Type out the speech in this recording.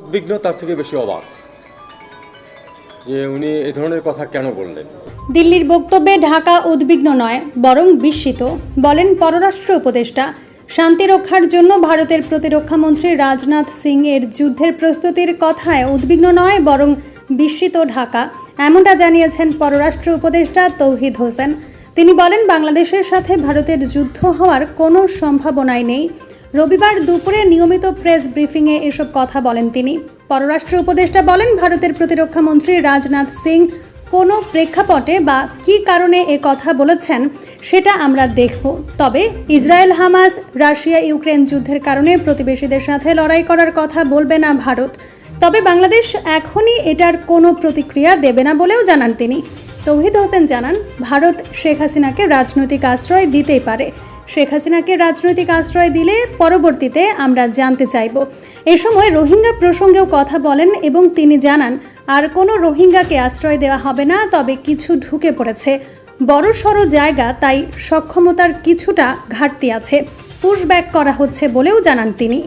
উদ্বিগ্ন তার থেকে বেশি অবাক যে উনি এ ধরনের কথা কেন বললেন। দিল্লির বক্তব্যে ঢাকা উদ্বিগ্ন নয়, বরং বিস্মিত, বলেন পররাষ্ট্র উপদেষ্টা। শান্তি রক্ষার জন্য ভারতের প্রতিরক্ষামন্ত্রী রাজনাথ সিং এর যুদ্ধের প্রস্তুতির কথায় উদ্বিগ্ন নয়, বরং বিস্মিত ঢাকা, এমনটা জানিয়েছেন পররাষ্ট্র উপদেষ্টা তৌহিদ হোসেন। তিনি বলেন, বাংলাদেশের সাথে ভারতের যুদ্ধ হওয়ার কোনো সম্ভাবনাই নেই। রবিবার দুপুরে নিয়মিত প্রেস ব্রিফিংয়ে এসব কথা বলেন তিনি। পররাষ্ট্র উপদেষ্টা বলেন, ভারতের প্রতিরক্ষামন্ত্রী রাজনাথ সিং কোনো প্রেক্ষাপটে বা কী কারণে এ কথা বলেছেন সেটা আমরা দেখব। তবে ইসরায়েল হামাস রাশিয়া ইউক্রেন যুদ্ধের কারণে প্রতিবেশীদের সাথে লড়াই করার কথা বলবে না ভারত। তবে বাংলাদেশ এখনই এটার কোনো প্রতিক্রিয়া দেবে না বলেও জানান তিনি। তৌহিদ হোসেন জানান, ভারত শেখ হাসিনাকে রাজনৈতিক আশ্রয় দিতেই পারে। শেখ হাসিনাকে রাজনৈতিক আশ্রয় দিলে পরবর্তীতে আমরা জানতে চাইব। এ সময় রোহিঙ্গা প্রসঙ্গেও কথা বলেন এবং তিনি জানান, আর কোনো রোহিঙ্গাকে আশ্রয় দেওয়া হবে না, তবে কিছু ঢুকে পড়েছে বড়সড় জায়গা, তাই সক্ষমতার কিছুটা ঘাটতি আছে, পুশব্যাক করা হচ্ছে বলেও জানান তিনি।